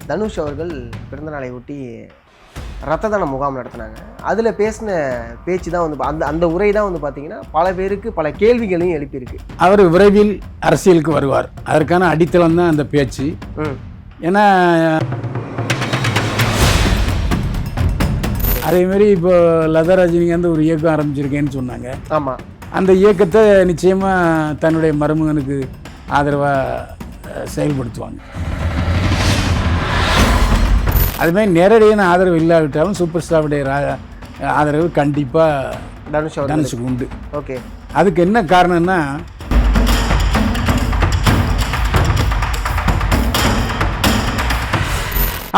தனுஷ் அவர்கள் பிறந்தநாளை ஒட்டி ரத்த தான முகாம் நடத்தினாங்க. அதில் பேசின பேச்சு தான் வந்து அந்த உரை தான் வந்து பார்த்தீங்கன்னா பல பேருக்கு பல கேள்விகளையும் எழுப்பியிருக்கு. அவர் விரைவில் அரசியலுக்கு வருவார், அதற்கான அடித்தளம் தான் அந்த பேச்சு. ஏன்னா அதேமாரி இப்போ லதா ரஜினிகாந்த் ஒரு இயக்கம் ஆரம்பிச்சிருக்கேன்னு சொன்னாங்க. ஆமாம், அந்த இயக்கத்தை நிச்சயமாக தன்னுடைய மருமகனுக்கு ஆதரவாக செயல்படுத்துவாங்க. அதுமாதிரி நேரடியான ஆதரவு இல்லாவிட்டாலும் சூப்பர் ஸ்டாருடைய ஆதரவு கண்டிப்பாக தனுஷுக்கு உண்டு. ஓகே, அதுக்கு என்ன காரணம்னா,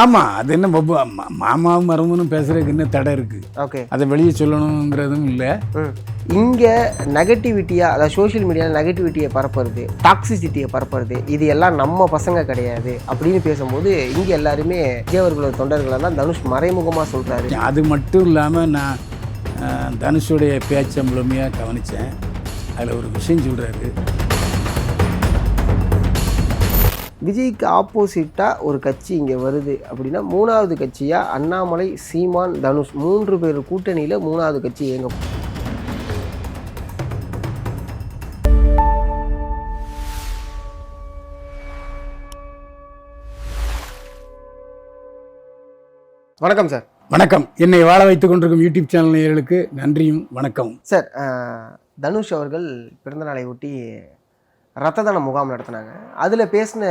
ஆமாம், அது என்ன மாமாவும் மருமனும் பேசுறதுக்கு என்ன தடை இருக்குது? ஓகே, அதை வெளியே சொல்லணுங்கிறதும் இல்லை. இங்கே நெகட்டிவிட்டியாக, அதாவது சோஷியல் மீடியாவில் நெகட்டிவிட்டியை பரப்புறது, டாக்ஸிசிட்டியை பரப்புறது, இது எல்லாம் நம்ம பசங்க கிடையாது அப்படின்னு பேசும்போது இங்கே எல்லாருமே விஜய் அவர்களோட தொண்டர்களெல்லாம் தனுஷ் மறைமுகமாக சொல்கிறாரு. அது மட்டும் இல்லாமல் நான் தனுஷுடைய பேச்சை முழுமையாக கவனித்தேன். அதில் ஒரு விஷயம் சொல்கிறாரு, விஜய்க்கு ஆப்போசிட்டாக ஒரு கட்சி இங்கே வருது அப்படின்னா மூணாவது கட்சியாக அண்ணாமலை, சீமான், தனுஷ் 3 பேர் கூட்டணியில் மூணாவது கட்சி இயங்கும். வணக்கம் சார். வணக்கம். என்னை வாழ வைத்துக் கொண்டிருக்கும் யூடியூப் சேனல் நேயர்களுக்கு நன்றியும் வணக்கம் சார். தனுஷ் அவர்கள் பிறந்தநாளை ஒட்டி ரத்த தான முகாம் நடத்தினாங்க. அதில் பேசின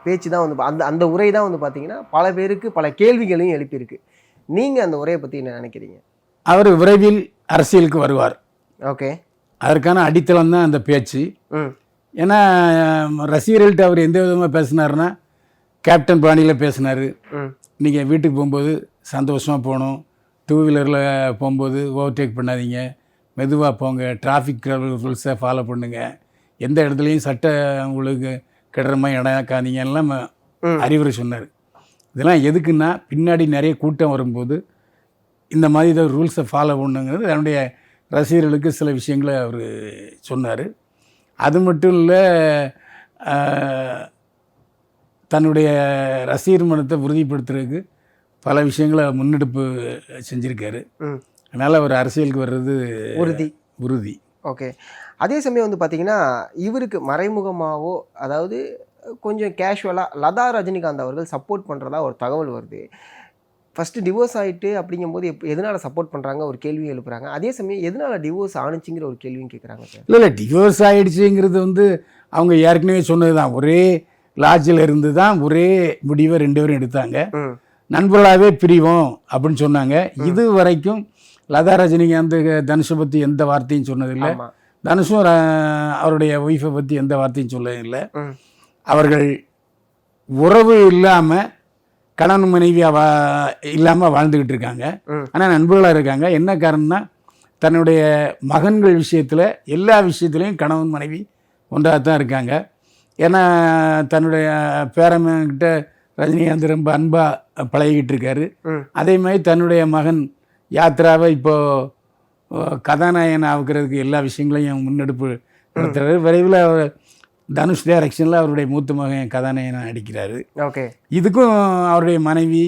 பேச்சு தான் வந்து அந்த உரை தான் வந்து பார்த்தீங்கன்னா பல பேருக்கு பல கேள்விகளையும் எழுப்பியிருக்கு. நீங்கள் அந்த உரையை பற்றி என்ன நினைக்கிறீங்க? அவர் விரைவில் அரசியலுக்கு வருவார். ஓகே, அதற்கான அடித்தளம் தான் அந்த பேச்சு. ஏன்னா ரசிகர்கள்ட்ட அவர் எந்த விதமாக பேசினார்னா, கேப்டன் பாணியில் பேசினார். நீங்கள் வீட்டுக்கு போகும்போது சந்தோஷமாக போகணும், 2 வீலரில் போகும்போது ஓவர்டேக் பண்ணாதீங்க, மெதுவாக போங்க, டிராஃபிக் ரூல்ஸை ஃபாலோ பண்ணுங்கள், எந்த இடத்துலையும் சட்டை உங்களுக்கு கெடுற மாதிரி இடக்காதீங்க எல்லாம் அறிவுரை சொன்னார். இதெல்லாம் எதுக்குன்னா, பின்னாடி நிறைய கூட்டம் வரும்போது இந்த மாதிரி ஏதோ ரூல்ஸை ஃபாலோ பண்ணுங்கிறது தன்னுடைய ரசிகர்களுக்கு சில விஷயங்களை அவர் சொன்னார். அது மட்டும் இல்லை, தன்னுடைய ரசிகர் மனத்தை உறுதிப்படுத்துறதுக்கு பல விஷயங்களை முன்னெடுப்பு செஞ்சுருக்காரு. அதனால் அவர் அரசியலுக்கு வர்றது உறுதி. ஓகே, அதே சமயம் வந்து பார்த்தீங்கன்னா இவருக்கு மறைமுகமாகவோ, அதாவது கொஞ்சம் கேஷுவலாக லதா ரஜினிகாந்த் அவர்கள் சப்போர்ட் பண்ணுறதா ஒரு தகவல் வருது. ஃபஸ்ட்டு டிவோர்ஸ் ஆகிட்டு அப்படிங்கும்போது எதனால் சப்போர்ட் பண்ணுறாங்க ஒரு கேள்வி எழுப்புறாங்க. அதே சமயம் எதனால் டிவோர்ஸ் ஆணுச்சுங்கிற ஒரு கேள்வியும் கேட்குறாங்க சார். இல்லை, டிவோர்ஸ் ஆகிடுச்சுங்கிறது வந்து அவங்க ஏற்கனவே சொன்னது தான். ஒரே லாட்ஜில் இருந்து தான் ஒரே முடிவை 2 பேரும் எடுத்தாங்க. நண்பர்களாகவே பிரிவோம் அப்படின்னு சொன்னாங்க. இது வரைக்கும் லதா ரஜினிகாந்த் தனுஷை பற்றி எந்த வார்த்தையும் சொன்னதில்லை. தனுஷும் அவருடைய ஒய்ஃபை பற்றி எந்த வார்த்தையும் சொல்லதில்லை. அவர்கள் உறவு இல்லாமல் கணவன் மனைவியாக இல்லாமல் வாழ்ந்துக்கிட்டு இருக்காங்க. ஆனால் நண்பர்களாக இருக்காங்க. என்ன காரணம்னா, தன்னுடைய மகன்கள் விஷயத்தில் எல்லா விஷயத்துலையும் கணவன் மனைவி ஒன்றாகத்தான் இருக்காங்க. ஏன்னா தன்னுடைய பேரன்கிட்ட ரஜினிகாந்த் ரொம்ப அன்பாக பழகிக்கிட்டு இருக்காரு. அதே மாதிரி தன்னுடைய மகன் யாத்ராவை இப்போது கதாநாயகன் ஆகுறதுக்கு எல்லா விஷயங்களையும் முன்னெடுப்பு நடத்துகிறாரு. விரைவில் தனுஷ் டைரக்ஷனில் அவருடைய மூத்த மகன் கதாநாயகனை நடிக்கிறாரு. ஓகே, இதுக்கும் அவருடைய மனைவி,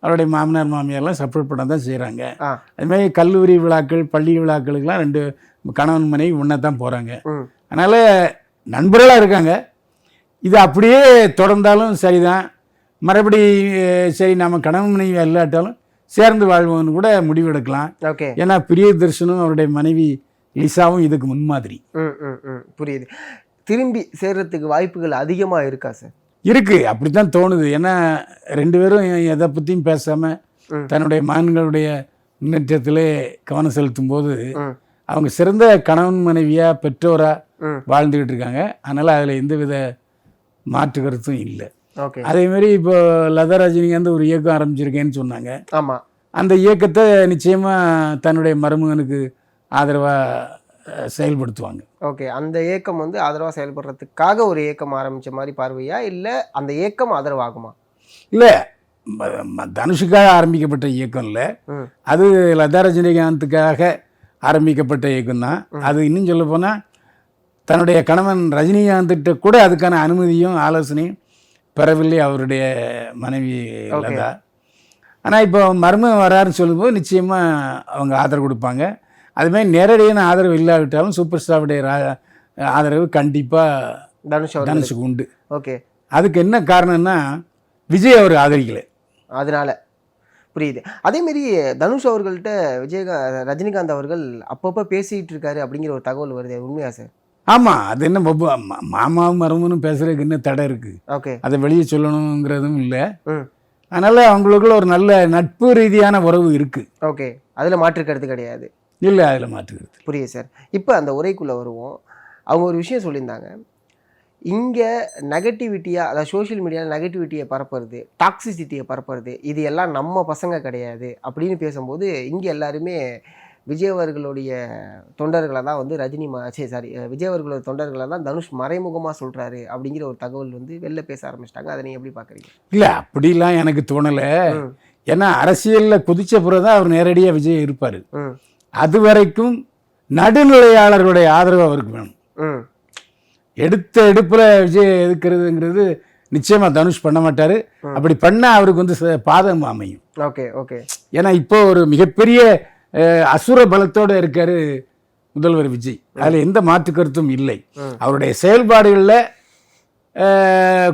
அவருடைய மாமனார் மாமியாரெலாம் சப்போர்ட் பண்ண தான் செய்கிறாங்க. அதுமாதிரி கல்லூரி விழாக்கள், பள்ளி விழாக்களுக்கெல்லாம் 2 கணவன் மனைவி ஒன்றா தான் போகிறாங்க. அதனால் நண்பர்களாக இருக்காங்க. இது அப்படியே தொடர்ந்தாலும் சரிதான். மறுபடி சரி, நம்ம கணவன் மனைவி இல்லாட்டாலும் சேர்ந்து வாழ்வோன்னு கூட முடிவெடுக்கலாம். ஓகே, ஏன்னா பிரியதர்ஷனும் அவருடைய மனைவி லிசாவும் இதுக்கு முன்மாதிரி. புரியுது. திரும்பி சேர்றதுக்கு வாய்ப்புகள் அதிகமாக இருக்கா சார்? இருக்குது, அப்படி தான் தோணுது. ஏன்னா 2 பேரும் எதை பற்றியும் பேசாமல் தன்னுடைய மகன்களுடைய முன்னேற்றத்திலே கவனம் செலுத்தும் போது அவங்க சிறந்த கணவன் மனைவியாக பெற்றோராக வாழ்ந்துக்கிட்டு இருக்காங்க. அதனால் அதில் எந்தவித மாற்று கருத்தும் இல்லை. அதேமாரி இப்போ லதா ரஜினிகாந்த் ஒரு இயக்கம் ஆரம்பிச்சிருக்கேன்னு சொன்னாங்க. ஆமாம், அந்த இயக்கத்தை நிச்சயமாக தன்னுடைய மருமகனுக்கு ஆதரவாக செயல்படுத்துவாங்க. ஓகே, அந்த இயக்கம் வந்து ஆதரவாக செயல்படுறதுக்காக ஒரு இயக்கம் ஆரம்பித்த மாதிரி பார்வையா, இல்லை அந்த இயக்கம் ஆதரவாகுமா? இல்லை, தனுஷுக்காக ஆரம்பிக்கப்பட்ட இயக்கம் இல்லை, அது லதா ரஜினிகாந்துக்காக ஆரம்பிக்கப்பட்ட இயக்கம் தான். அது இன்னும் சொல்ல போனால் தன்னுடைய கணவன் ரஜினிகாந்த்கிட்ட கூட அதுக்கான அனுமதியும் ஆலோசனையும் பெறவில்லை அவருடைய மனைவி லதா. ஆனால் இப்போ மருமகன் வராருன்னு சொல்லும்போது நிச்சயமாக அவங்க ஆதரவு கொடுப்பாங்க. அதுமாதிரி நேரடியான ஆதரவு இல்லாவிட்டாலும் சூப்பர் ஸ்டாருடைய ஆதரவு கண்டிப்பாக தனுஷுக்கு உண்டு. ஓகே, அதுக்கு என்ன காரணம்னா விஜய் அவர் ஆதரிக்கலை, அதனால புரியுது. அதேமாரி தனுஷ் அவர்கள்ட்ட ரஜினிகாந்த் அவர்கள் அப்பப்போ பேசிகிட்டு இருக்காரு அப்படிங்கிற ஒரு தகவல் வருது, உண்மையா சார்? ஆமாம், அது என்ன மாமாவும் மருமனும் பேசுறதுக்கு என்ன தடை இருக்கு? ஓகே, அதை வெளியே சொல்லணுங்கிறதும் இல்லை. அதனால அவங்களுக்குள்ள ஒரு நல்ல நட்பு ரீதியான உறவு இருக்கு. ஓகே, அதில் மாற்றுக்கிறது கிடையாது. இல்லை, அதில் மாற்றுக்கிறது. புரியுது சார். இப்போ அந்த உரைக்குள்ளே வருவோம். அவங்க ஒரு விஷயம் சொல்லியிருந்தாங்க, இங்கே நெகட்டிவிட்டியாக, அதாவது சோஷியல் மீடியாவில் நெகட்டிவிட்டியை பரப்புறது, டாக்ஸிசிட்டியை பரப்புறது, இது எல்லாம் நம்ம பசங்க கிடையாது அப்படின்னு பேசும்போது இங்கே எல்லாருமே விஜய் அவர்களுடைய தொண்டர்களை தான் வந்து விஜய் அவர்களோட தொண்டர்களை தான் தனுஷ் மறைமுகமாக சொல்கிறாரு அப்படிங்கிற ஒரு தகவல் வந்து வெளில பேச ஆரம்பிச்சிட்டாங்க. அதை நீங்கள் எப்படி பார்க்குறீங்க? இல்லை, அப்படிலாம் எனக்கு தோணலை. ஏன்னா அரசியலில் குதிச்ச பிறகு தான் அவர் நேரடியாக விஜய் இருப்பார். அது வரைக்கும் நடுநிலையாளர்களுடைய ஆதரவு அவருக்கு வேணும். எடுத்த எடுப்பில் விஜய் எதுக்குறதுங்கிறது நிச்சயமாக தனுஷ் பண்ண மாட்டார். அப்படி பண்ணால் அவருக்கு வந்து பாதம் அமையும். Okay okay. ஏன்னா இப்போ ஒரு மிகப்பெரிய அசுர பலத்தோடு இருக்காரு முதல்வர் விஜய், அதில் எந்த மாற்று கருத்தும் இல்லை. அவருடைய செயல்பாடுகளில்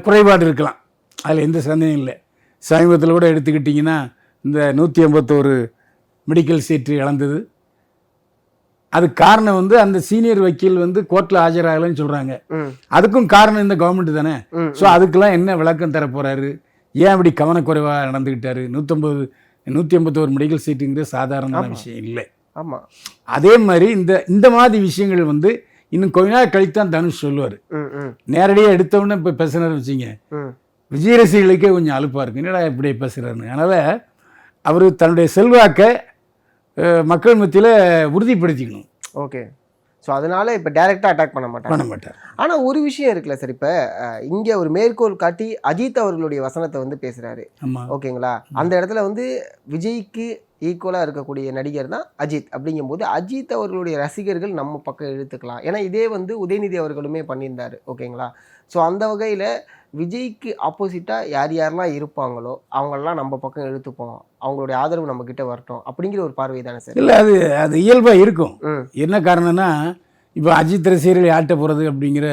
குறைபாடு இருக்கலாம், அதில் எந்த சந்தேகம் இல்லை. சமீபத்தில் கூட எடுத்துக்கிட்டிங்கன்னா இந்த 181 மெடிக்கல் சீட்டு இழந்தது, அது காரணம் வந்து அந்த சீனியர் வக்கீல் வந்து கோர்ட்டில் ஆஜராகலைன்னு சொல்கிறாங்க. அதுக்கும் காரணம் இந்த கவர்மெண்ட் தானே. ஸோ அதுக்கெல்லாம் என்ன விளக்கம் தர போகிறாரு? ஏன் அப்படி கவனக்குறைவாக நடந்துக்கிட்டாரு? 181 மெடிக்கல் சீட்டுங்கிறது சாதாரணமான விஷயம் இல்லை. ஆமாம், அதே மாதிரி இந்த மாதிரி விஷயங்கள் வந்து இன்னும் கொஞ்ச நாள் கழித்தான் தனுஷ் சொல்லுவார். நேரடியாக எடுத்தவுடனே இப்போ பேசுனாரு வச்சிங்க, விஜய் ரசிகர்களுக்கே கொஞ்சம் அலுப்பாக இருக்கு, என்னடா இப்படி பேசுகிறாருன்னு. அதனால் அவர் தன்னுடைய செல்வாக்கை மக்கள் மத்தியில் உறுதிப்படுத்திக்கணும். ஓகே. ஸோ அதனால இப்போ டைரெக்டாக அட்டாக் பண்ண மாட்டார். ஆனால் ஒரு விஷயம் இருக்குல்ல சார், இப்போ இங்கே ஒரு மேற்கோள் காட்டி அஜித் அவர்களுடைய வசனத்தை வந்து பேசுகிறாரு. ஓகேங்களா? அந்த இடத்துல வந்து விஜய்க்கு ஈக்குவலாக இருக்கக்கூடிய நடிகர் தான் அஜித். அப்படிங்கும்போது அஜித் அவர்களுடைய ரசிகர்கள் நம்ம பக்கம் இழுத்துக்கலாம். ஏன்னா இதே வந்து உதயநிதி அவர்களுமே பண்ணியிருந்தார். ஓகேங்களா? ஸோ அந்த வகையில் விஜய்க்கு ஆப்போசிட்டாக யாரெல்லாம் இருப்பாங்களோ அவங்களெல்லாம் நம்ம பக்கம் இழுத்துப்போம், அவங்களுடைய ஆதரவு நம்ம கிட்ட வரட்டும் அப்படிங்கிற ஒரு பார்வை தானே சார்? இல்லை, அது இயல்பாக இருக்கும். என்ன காரணம்னா இப்போ அஜித் ரசிகர்கள் யார்கிட்ட போகிறது அப்படிங்கிற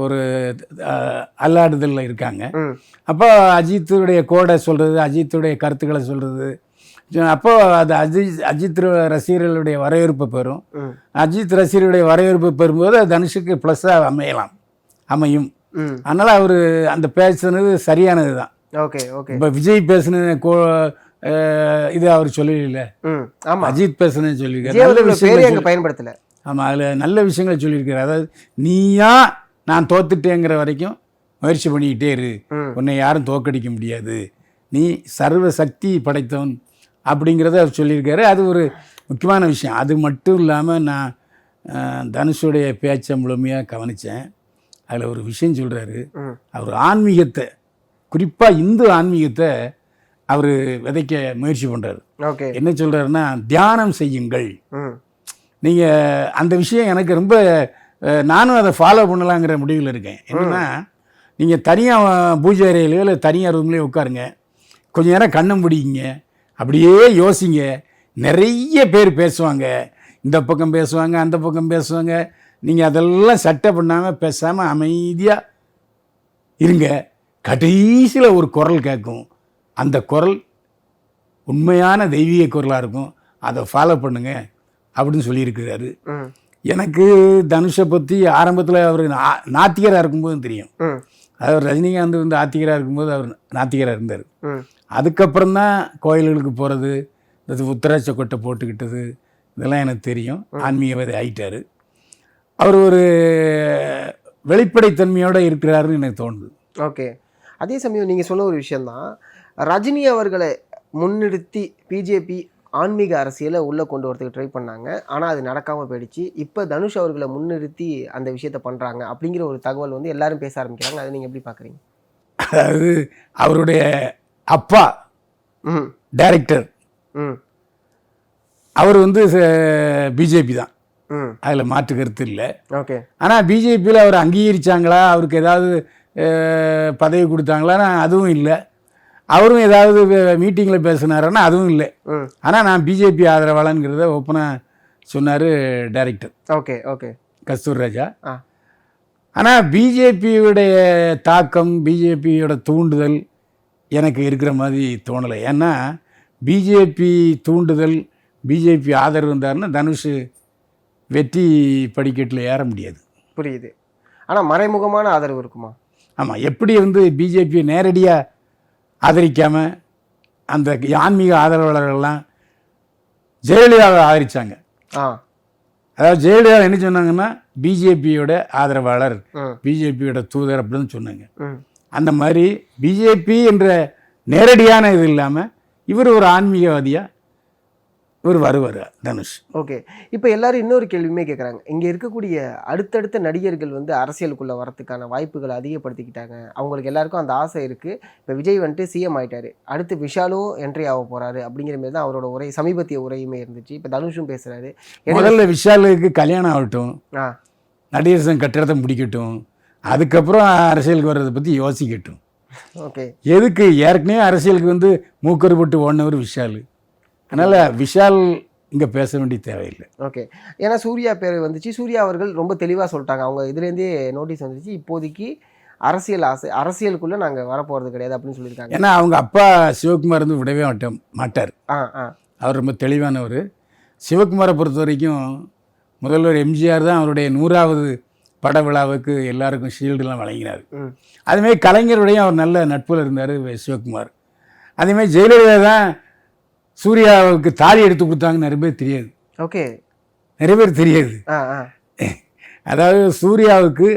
ஒரு அல்லாடுதலில் இருக்காங்க. அப்போ அஜித்துடைய கோடை சொல்கிறது, அஜித்துடைய கருத்துக்களை சொல்கிறது, அப்போ அது அஜித் ரசிகர்களுடைய வரவேற்பு பெறும். அஜித் ரசிகர்களுடைய வரவேற்பு பெறும்போது அது தனுஷுக்கு ப்ளஸ்ஸாக அமையும். அதனால் அவர் அந்த பேசுனது சரியானது தான். Okay okay. இப்போ விஜய் பேசுன இது அவர் சொல்லல, அஜித் பேசுனது சொல்லியிருக்காரு, பயன்படுத்தலை. ஆமாம், அதில் நல்ல விஷயங்களை சொல்லியிருக்காரு. அதாவது நீயா நான் தோத்துட்டேங்கிற வரைக்கும் முயற்சி பண்ணிக்கிட்டே இரு, உன்னை யாரும் தோக்கடிக்க முடியாது, நீ சர்வ சக்தி படைத்தவன் அப்படிங்கிறத அவர் சொல்லியிருக்காரு. அது ஒரு முக்கியமான விஷயம். அது மட்டும் இல்லாமல் நான் தனுஷுடைய பேச்சை முழுமையாக கவனித்தேன். அதில் ஒரு விஷயம் சொல்கிறாரு, அவர் ஆன்மீகத்தை, குறிப்பாக இந்து ஆன்மீகத்தை அவர் விதைக்க முயற்சி பண்ணுறாரு. ஓகே. என்ன சொல்கிறாருன்னா, தியானம் செய்யுங்கள். நீங்கள் அந்த விஷயம் எனக்கு ரொம்ப, நானும் அதை ஃபாலோ பண்ணலாங்கிற முடிவில் இருக்கேன். என்னென்னா, நீங்கள் தனியாக பூஜை அறையிலையோ இல்லை தனியாக ரூம்லேயோ உட்காருங்க, கொஞ்சம் நேரம் கண்ணை முடியுங்க, அப்படியே யோசிங்க. நிறைய பேர் பேசுவாங்க, இந்த பக்கம் பேசுவாங்க, அந்த பக்கம் பேசுவாங்க. நீங்கள் அதெல்லாம் சட்டை பண்ணாமல் பேசாமல் அமைதியாக இருங்க. கடைசியில் ஒரு குரல் கேட்கும், அந்த குரல் உண்மையான தெய்வீக குரலாக இருக்கும், அதை ஃபாலோ பண்ணுங்க அப்படின்னு சொல்லியிருக்கிறாரு. எனக்கு தனுஷை பற்றி ஆரம்பத்தில் அவர் நாத்திகராக இருக்கும்போது தெரியும். அதாவது ரஜினிகாந்த் வந்து ஆத்திகராக இருக்கும்போது அவர் நாத்திகராக இருந்தார். அதுக்கப்புறம் தான் கோயில்களுக்கு போகிறது, இந்த உத்தராட்ச கொட்டை போட்டுக்கிட்டது, இதெல்லாம் எனக்கு தெரியும். ஆன்மீகவாதி ஆகிட்டார். அவர் ஒரு வெளிப்படைத்தன்மையோடு இருக்கிறாருன்னு எனக்கு தோணுது. ஓகே. அதே சமயம் நீங்கள் சொன்ன ஒரு விஷயந்தான், ரஜினி அவர்களை முன்னிறுத்தி பிஜேபி ஆன்மீக அரசியலை உள்ளே கொண்டு வரதுக்கு ட்ரை பண்ணாங்க, ஆனால் அது நடக்காமல் போயிடுச்சு. இப்போ தனுஷ் அவர்களை முன்னிறுத்தி அந்த விஷயத்தை பண்ணுறாங்க அப்படிங்கிற ஒரு தகவல் வந்து எல்லாரும் பேச ஆரம்பிக்கிறாங்க. அதை நீங்கள் எப்படி பார்க்குறீங்க? அதாவது அவருடைய அப்பா டைரக்டர், அவர் வந்து பிஜேபி தான், அதில் மாற்று கருத்து இல்லை. ஓகே. ஆனால் பிஜேபியில் அவர் அங்கீகரித்தாங்களா, அவருக்கு ஏதாவது பதவி கொடுத்தாங்களான்னா அதுவும் இல்லை. அவரும் ஏதாவது மீட்டிங்கில் பேசினாருன்னா அதுவும் இல்லை. ஆனால் நான் பிஜேபி ஆதரவாளங்கிறத ஓப்பனாக சொன்னார் டைரக்டர். ஓகே ஓகே கஸ்தூர் ராஜா. ஆனால் பிஜேபியுடைய தாக்கம், பிஜேபியோட தூண்டுதல் எனக்கு இருக்கிற மாதிரி தோணலை. ஏன்னா பிஜேபி தூண்டுதல், பிஜேபி ஆதரவு இருந்தாருன்னா தனுஷ் வெற்றி படிக்கட்டில் ஏற முடியாது. புரியுது. ஆனால் மறைமுகமான ஆதரவு இருக்குமா? ஆமாம். எப்படி பிஜேபியை நேரடியாக ஆதரிக்காமல் அந்த ஆன்மீக ஆதரவாளர்கள்லாம் ஜெயலலிதாவை ஆதரித்தாங்க. அதாவது ஜெயலலிதா என்ன சொன்னாங்கன்னா பிஜேபியோட ஆதரவாளர், பிஜேபியோட தூதர் அப்படின்னு சொன்னாங்க. அந்த மாதிரி பிஜேபி என்ற நேரடியான இது இல்லாமல் இவர் ஒரு ஆன்மீகவாதியாக இவர் வருவார் தனுஷ். ஓகே. இப்போ எல்லாரும் இன்னொரு கேள்வியுமே கேட்குறாங்க. இங்கே இருக்கக்கூடிய அடுத்தடுத்த நடிகர்கள் அரசியலுக்குள்ளே வரத்துக்கான வாய்ப்புகளை அதிகப்படுத்திக்கிட்டாங்க. அவங்களுக்கு எல்லாருக்கும் அந்த ஆசை இருக்குது. இப்போ விஜய் சிஎம் ஆகிட்டாரு, அடுத்து விஷாலும் என்ட்ரி ஆக போகிறாரு அப்படிங்கிற மாதிரி தான் அவரோட உரை, சமீபத்திய உரையுமே இருந்துச்சு. இப்போ தனுஷும் பேசுகிறாரு. முதல்ல விஷாலுக்கு கல்யாணம் ஆகட்டும், நடிகர் சங்க கட்டிடத்தை முடிக்கட்டும், அதுக்கப்புறம் அரசியலுக்கு வர்றதை பற்றி யோசிக்கட்டும். ஓகே. எதுக்கு ஏற்கனவே அரசியலுக்கு மூக்கறுபட்டு ஓடினவர் விஷால். அதனால் விஷால் இங்கே பேச வேண்டிய தேவையில்லை. ஓகே. ஏன்னா சூர்யா பேர் வந்துச்சு. சூர்யா அவர்கள் ரொம்ப தெளிவாக சொல்லிட்டாங்க. அவங்க இதுலேருந்தே நோட்டீஸ் வந்துச்சு, இப்போதைக்கு அரசியலுக்குள்ளே நாங்கள் வரப்போகிறது கிடையாது அப்படின்னு சொல்லியிருக்காங்க. ஏன்னா அவங்க அப்பா சிவகுமார் விடவே மாட்டார். அவர் ரொம்ப தெளிவானவர். சிவகுமாரை பொறுத்த வரைக்கும் முதல்வர் எம்ஜிஆர் தான் அவருடைய 100வது பட விழாவுக்கு எல்லாருக்கும் ஷீல்டுலாம் வழங்கினார். அதுமாரி கலைஞருடையும் அவர் நல்ல நட்பில் இருந்தார் சிவகுமார். அதேமாதிரி ஜெயலலிதா தான் சூர்யாவுக்கு தாலி எடுத்து கொடுத்தாங்க. நிறைய பேர் தெரியாது. ஓகே. நிறைய பேர் தெரியாது. அதாவது சூர்யாவுக்கு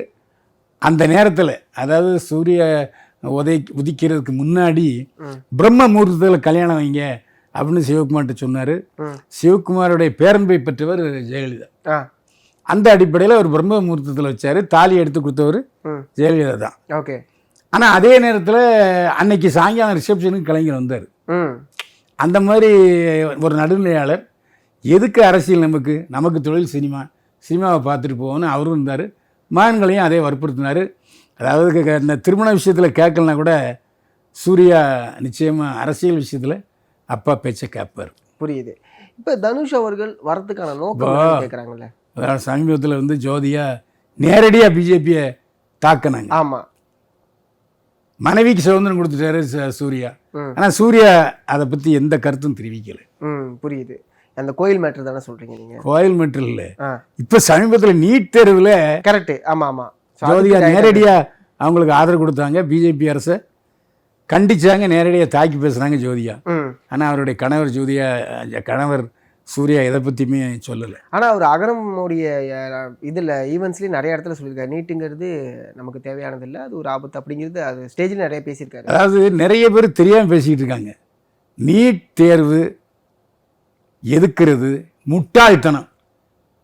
அந்த நேரத்தில், அதாவது சூர்யா உதிக்கிறதுக்கு முன்னாடி பிரம்ம முகூர்த்தத்தில் கல்யாணம் வைங்க அப்படின்னு சிவகுமார்கிட்ட சொன்னார். சிவகுமாருடைய பேரன்பை பெற்றவர் ஜெயலலிதா. அந்த அடிப்படையில் அவர் பிரம்ம முகூர்த்தத்தில் வச்சார். தாலி எடுத்து கொடுத்தவர் ஜெயலலிதா தான். ஓகே. ஆனால் அதே நேரத்தில் அன்னைக்கு சாயங்காலம் ரிசப்ஷனுக்கு கலைஞர் வந்தார். அந்த மாதிரி ஒரு நடுநிலையாளர். எதுக்கு அரசியல், நமக்கு தொழில் சினிமாவை பார்த்துட்டு போவோன்னு அவரும் இருந்தார். மகன்களையும் அதே வற்புறுத்தினார். அதாவது இந்த திருமண விஷயத்தில் கேட்கலனா கூட சூர்யா நிச்சயமாக அரசியல் விஷயத்தில் அப்பா பேச்சை கேட்பார். புரியுது. இப்போ தனுஷ் அவர்கள் வரத்துக்கான நோக்கம் கேட்குறாங்கல்ல. அதாவது சமீபத்தில் ஜோதியா நேரடியாக பிஜேபியை தாக்கினாங்க. ஆமாம். மனைவிக்கு சுதந்திரம் கொடுத்துட்டாரு சூர்யா. ஆனால் சூர்யா அதை பற்றி எந்த கருத்தும் தெரிவிக்கலை. புரியுது. அந்த கோயில் மேட்ரு தானே சொல்கிறீங்க நீங்கள்? கோயில் மேட்ரு இல்லை. இப்போ சமீபத்தில் நீட் தேர்வில் கரெக்டு. ஆமாம். ஜோதியா நேரடியாக அவங்களுக்கு ஆதரவு கொடுத்தாங்க. பிஜேபி அரசை கண்டிச்சாங்க, நேரடியாக தாக்கி பேசுகிறாங்க ஜோதியா. ஆனால் அவருடைய கணவர் சூர்யா எதை பற்றியுமே சொல்லலை. ஆனால் அவர் அகரமுடைய இதில் ஈவெண்ட்ஸ்லேயும் நிறைய இடத்துல சொல்லியிருக்காரு, நீட்டுங்கிறது நமக்கு தேவையானது இல்லை, அது ஒரு ஆபத்து அப்படிங்கிறது அது ஸ்டேஜில் நிறைய பேசியிருக்காரு. அதாவது நிறைய பேர் தெரியாமல் பேசிக்கிட்டு இருக்காங்க. நீட் தேர்வு எதுக்குறது முட்டாள்தனம்.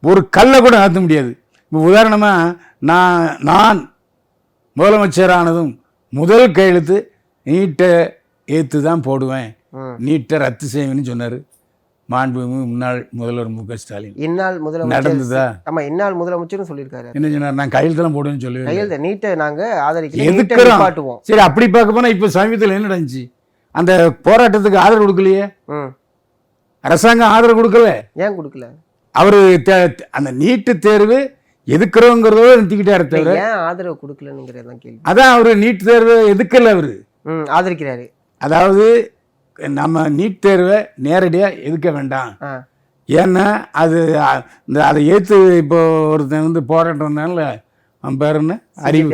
ஒரு கல்லை கூட நடத்த முடியாது. இப்போ உதாரணமாக நான் முதலமைச்சரானதும் முதல் கையெழுத்து நீட்டை ஏற்று தான் போடுவேன், நீட்டை ரத்து செய்வேன்னு சொன்னார் மாண்புமிகு முன்னாள் முதல்வர் மு.க. ஸ்டாலின். இந்நாள் முதலமைச்சர் நடந்ததா? ஆமா, இந்நாள் முதலமைச்சரும் சொல்லியிருக்காரு. என்ன சொன்னார்? நான் கையெழுத்தெல்லாம் போடுவேன்னு சொல்லி கையெழுத்து நீட்டை நாங்கள் ஆதரிக்கிறோம். சரி, அப்படி பார்க்க போனால் இப்போ சமீபத்தில் என்ன நடந்துச்சு? அந்த போராட்டத்துக்கு ஆதரவு கொடுக்கலையே, அரசாங்கம் ஆதரவு கொடுக்கல. ஏன் கொடுக்கல? அவரு அந்த நீட்டு தேர்வு எதுக்குறோங்கிறதோட நிறுத்திக்கிட்டாரு தவிர ஏன் ஆதரவு கொடுக்கலங்கிறதான் கேள்வி. அதான் அவரு நீட் தேர்வு எதுக்கல, அவரு ஆதரிக்கிறாரு. அதாவது நம்ம நீட் தேர்வை நேரடியாக எதுக்க வேண்டாம். ஏன்னா அது அதை ஏற்று இப்போ ஒருத்தன் போராட்டம்னால அவன் பேர் என்ன,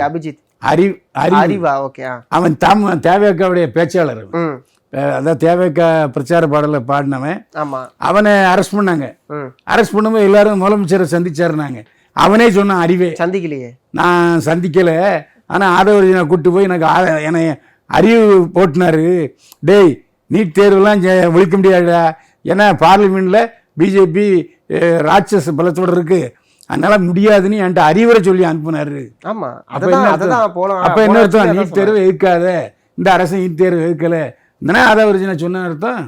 அபிஜித் அறிவா. ஓகே. அவன் தேவைக்காவுடைய பேச்சாளர். அதான் தேவைக்கா பிரச்சார பாடலை பாடினவன். அவனை அரெஸ்ட் பண்ணாங்க. அரெஸ்ட் பண்ணும்போது எல்லாரும் முதலமைச்சரை சந்திச்சாருனாங்க. அவனே சொன்னான், அறிவே சந்திக்கலையே, நான் சந்திக்கலை, ஆனால் ஆதரவு கூப்பிட்டு போய் எனக்கு என்னை அறிவு போட்டினாரு. டேய், நீட் தேர்வுலாம் ஒழிக்க முடியாதுடா, ஏன்னா பார்லிமெண்ட்டில் பிஜேபி ராட்சஸ் பலத்தோடு இருக்கு, அதனால முடியாதுன்னு என்கிட்ட அறிவுரை சொல்லி அனுப்புனாரு. அப்போ என்ன அர்த்தம்? நீட் தேர்வு எதுக்காத, இந்த அரசு நீட் தேர்வு எதுக்கல, அதை ஒரு சொன்ன அர்த்தம்.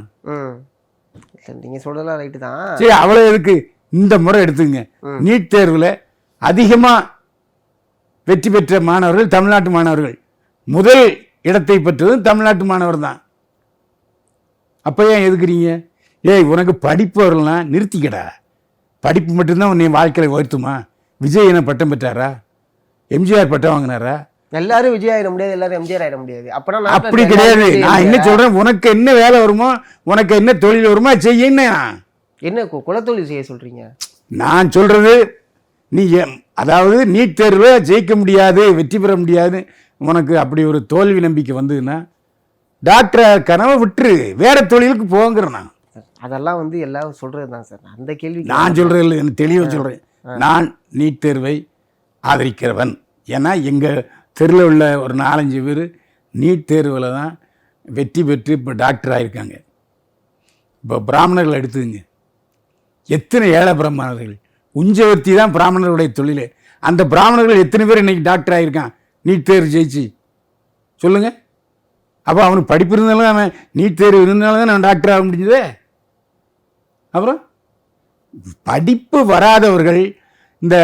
நீங்க சொல்றதெல்லாம் ரைட்டு தான். சரி, அவ்வளோ எதுக்கு இந்த முறை எடுத்துங்க. நீட் தேர்வில் அதிகமாக வெற்றி பெற்ற மாணவர்கள் தமிழ்நாட்டு மாணவர்கள் முதல் இடத்தை பெற்றதும் தமிழ்நாட்டு மாணவர் தான். அப்போ ஏன் எதுக்குறீங்க? ஏய் உனக்கு படிப்பு வரலாம், நிறுத்திக்கடா. படிப்பு மட்டும்தான் உன்னை வாழ்க்கையில் உயர்த்துமா? விஜய் என்ன பட்டம் பெற்றாரா? எம்ஜிஆர் பட்டம் வாங்கினாரா? எல்லாரும் விஜய் ஆயிட முடியாது, எல்லாரும் எம்ஜிஆர் ஆயிட முடியாது. அப்படி கிடையாது. நான் என்ன சொல்றேன், உனக்கு என்ன வேலை வருமோ, உனக்கு என்ன தொழில் வருமோ செய்ய. என்ன குலத்தொழில் செய்ய சொல்றீங்க? நான் சொல்றது நீ அதாவது நீட் தேர்வில் ஜெயிக்க முடியாது, வெற்றி பெற முடியாது, உனக்கு அப்படி ஒரு தோல்வி நம்பிக்கை வந்ததுன்னா டாக்டர் கனவை விட்டுரு, வேற தொழிலுக்கு போங்கிறேன். நான் அதெல்லாம் வந்து எல்லாரும் சொல்றது தான் சார். அந்த கேள்வி நான் சொல்றது இல்லை, எனக்கு தெளிவாக சொல்றேன். நான் நீட் தேர்வை ஆதரிக்கிறவன். ஏன்னா எங்கள் தெருவில் உள்ள ஒரு 4-5 பேர் நீட் தேர்வில் தான் வெற்றி பெற்று இப்போ டாக்டர் ஆகியிருக்காங்க. இப்போ பிராமணர்கள் எடுத்துங்க, எத்தனை ஏழை பிராமணர்கள், உஞ்சவர்த்தி தான் பிராமணர்களுடைய தொழில். அந்த பிராமணர்கள் எத்தனை பேர் இன்னைக்கு டாக்டர் ஆகியிருக்கான் நீட் தேர்வு ஜெயிச்சு? சொல்லுங்க. அப்போ அவனுக்கு படிப்பு இருந்தாலும் அவன் நீட் தேர்வு இருந்தாலும் தான் நான் டாக்டர் ஆக முடிஞ்சதே. அப்புறம் படிப்பு வராதவர்கள் இந்த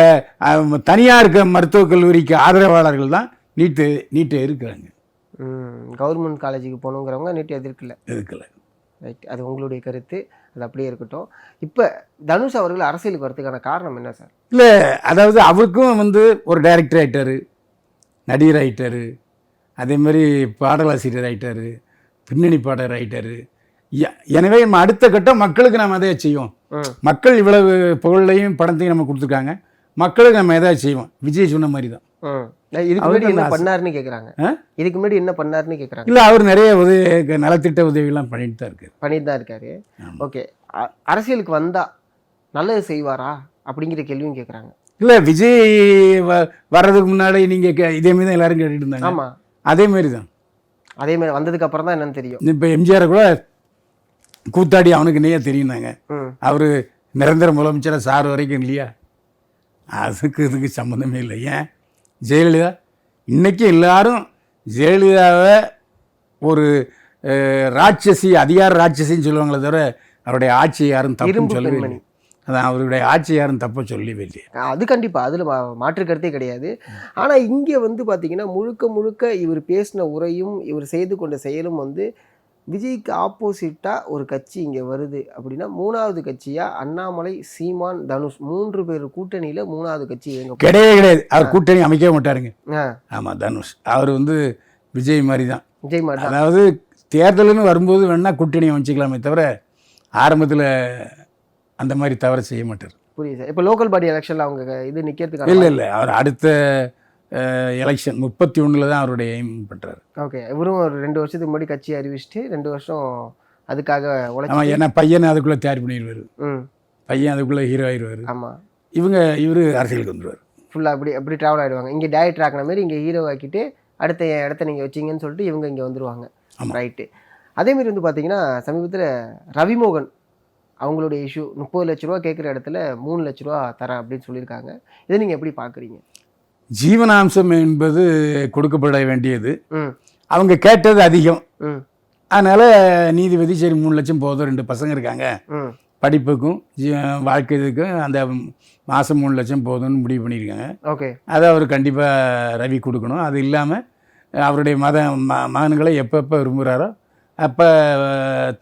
தனியார் மருத்துவக் கல்லூரிக்கு ஆதரவாளர்கள் தான் நீட்டை இருக்கிறாங்க. கவர்மெண்ட் காலேஜுக்கு போகணுங்கிறவங்க நீட்டை எதிர்க்கல. ரைட், அது உங்களுடைய கருத்து, அது அப்படியே இருக்கட்டும். இப்போ தனுஷ் அவர்கள் அரசியலுக்கு வரதுக்கான காரணம் என்ன சார்? இல்லை, அதாவது அவருக்கும் வந்து ஒரு டைரக்டர் ஆகிட்டார், நடிகர் ஆகிட்டார், அதே மாதிரி பாடலாசிரியர் ஆகிட்டார், பின்னணி பாடகர் ஆகிட்டார். எனவே நம்ம அடுத்த கட்டம் மக்களுக்கு நம்ம எதை செய்வோம். மக்கள் இவ்வளவு புகழையும் படத்தையும் நம்ம கொடுத்துருக்காங்க, மக்களுக்கு நம்ம எதாவது செய்வோம். விஜய் சொன்ன மாதிரி தான். இதுக்கு முன்னாடி என்ன பண்ணாருன்னு கேட்குறாங்க. இதுக்கு முன்னாடி என்ன பண்ணாருன்னு கேட்குறாங்க. இல்லை, அவர் நிறைய நலத்திட்ட உதவியெல்லாம் பண்ணிட்டு தான் இருக்காரு. ஓகே, அரசியலுக்கு வந்தா நல்லது செய்வாரா அப்படிங்கிற கேள்வியும் கேட்குறாங்க. இல்லை, விஜய் வர்றதுக்கு முன்னாடி நீங்கள் இதே மாதிரி தான் எல்லாரும் கேட்டுட்டு இருந்தாங்க. ஆமாம், அதே மாதிரி தான். அதே மாதிரி வந்ததுக்கு அப்புறம் தான் என்னன்னு தெரியும். இப்போ எம்ஜிஆரை கூட கூத்தாடி அவனுக்கு நெய்யா தெரியுந்தாங்க. அவர் நிரந்தர முதலமைச்சராக சார் வரைக்கும் இல்லையா? இதுக்கு சம்மந்தமே இல்லை. ஏன் ஜெயலலிதா இன்னைக்கு எல்லாரும் ஜெயலலிதாவை ஒரு ராட்சசி, அதிகார ராட்சசின்னு சொல்லுவாங்களே தவிர அவருடைய ஆட்சி யாரும் தப்பு சொல்லவே, அதான் அவருடைய ஆட்சி யாரும் தப்ப சொல்லவே இல்லையா? அது கண்டிப்பாக, அதில் மாற்று கருத்தே கிடையாது. ஆனால் இங்கே வந்து பார்த்தீங்கன்னா முழுக்க முழுக்க இவர் பேசின உரையும் இவர் செய்து கொண்ட செயலும் வந்து விஜய்க்கு ஆப்போசிட்டாக ஒரு கட்சி இங்கே வருது அப்படின்னா, 3வது கட்சியாக அண்ணாமலை, சீமான், தனுஷ் 3 பேர் கூட்டணியில் 3வது கட்சி கிடையாது. அவர் கூட்டணி அமைக்கவே மாட்டாருங்க. ஆமாம், தனுஷ் அவர் வந்து விஜய் மாதிரி தான். விஜய் மாதிரி, அதாவது தேர்தல்னு வரும்போது வேணால் கூட்டணி அமைச்சிக்கலாமே தவிர ஆரம்பத்தில் அந்த மாதிரி தவறு செய்ய மாட்டார். புரியுது சார். இப்போ லோக்கல் பாடி எலெக்ஷனில் அவங்க இது நிற்கிறதுக்கு இல்லை, அவர் அடுத்த எலெக்ஷன் 31 தான் அவருடைய எய்ம் பண்ணுறாரு. ஓகே, இவரும் ஒரு 2 வருஷத்துக்கு முன்னாடி கட்சி அறிவிச்சுட்டு 2 வருஷம் அதுக்காக உழைச்சி, ஏன்னா பையனை அதுக்குள்ளே தயார் பண்ணிடுவார். பையன் அதுக்குள்ளே ஹீரோ ஆயிடுவார். ஆமாம், இவர் அரசியலுக்கு வந்துடுவார். ஃபுல்லாக அப்படி ட்ராவல் ஆகிடுவாங்க. இங்கே டேரக்டர் ஆக்கின மாதிரி இங்கே ஹீரோ ஆக்கிட்டு அடுத்த இடத்த நீங்கள் வச்சிங்கன்னு சொல்லிட்டு இவங்க இங்கே வந்துடுவாங்க. ரைட்டு. அதேமாரி வந்து பார்த்தீங்கன்னா சமீபத்தில் ரவிமோகன் அவங்களுடைய இஷ்யூ 30 லட்ச ரூபா கேட்குற இடத்துல 3 லட்ச ரூபா தரேன் அப்படின்னு சொல்லியிருக்காங்க. இதை நீங்கள் எப்படி பார்க்குறீங்க? ஜீவனாம்சம் என்பது கொடுக்கப்பட வேண்டியது, அவங்க கேட்டது அதிகம். அதனால் நீதிபதி சரி 3 லட்சம் போதும், 2 பசங்க இருக்காங்க, படிப்புக்கும் வாழ்க்கை இதுக்கும் அந்த மாதம் 3 லட்சம் போதும்னு முடிவு பண்ணியிருக்காங்க. ஓகே, அதை அவர் கண்டிப்பாக ரவி கொடுக்கணும். அது இல்லாமல் அவருடைய மகன்களை எப்பப்போ விரும்புகிறாரோ அப்போ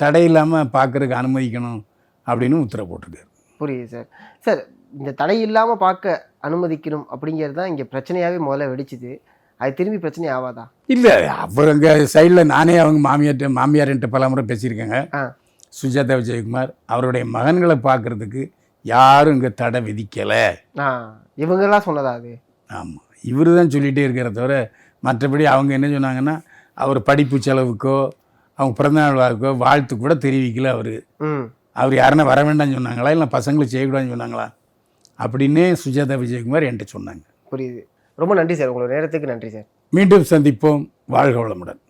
தடை இல்லாமல் பார்க்குறதுக்கு அனுமதிக்கணும் அப்படின்னு உத்தரவு போட்டிருக்காரு. புரியுது சார். சார், இந்த தடை இல்லாமல் பார்க்க அனுமதிக்கணும் அப்படிங்கிறது தான் இங்கே பிரச்சனையாகவே முதல்ல வெடிச்சுது. அது திரும்பி பிரச்சனை ஆகாதா? இல்லை, அவர் அங்கே சைடில் நானே அவங்க மாமியார்கிட்ட பல முறை பேசியிருக்காங்க. சுஜாதா விஜயகுமார் அவருடைய மகன்களை பார்க்குறதுக்கு யாரும் இங்கே தடை விதிக்கலை, இவங்கெல்லாம் சொன்னதா? அது ஆமாம், இவர் தான் சொல்லிகிட்டே இருக்கிற தவிர மற்றபடி அவங்க என்ன சொன்னாங்கன்னா, அவர் படிப்பு செலவுக்கோ அவங்க பிறந்தநாள் வாழ்க்கோ வாழ்த்து கூட தெரிவிக்கல. அவர் யாருன்னா வர வேண்டாம்னு சொன்னாங்களா, இல்லை பசங்களுக்கு செய்யக்கூடாதுன்னு சொன்னாங்களா அப்படின்னே சுஜாதா விஜயகுமார் என்கிட்ட சொன்னாங்க. புரியுது. ரொம்ப நன்றி சார், உங்களோட நேரத்துக்கு நன்றி சார். மீண்டும் சந்திப்போம். வாழ்க வளமுடன்.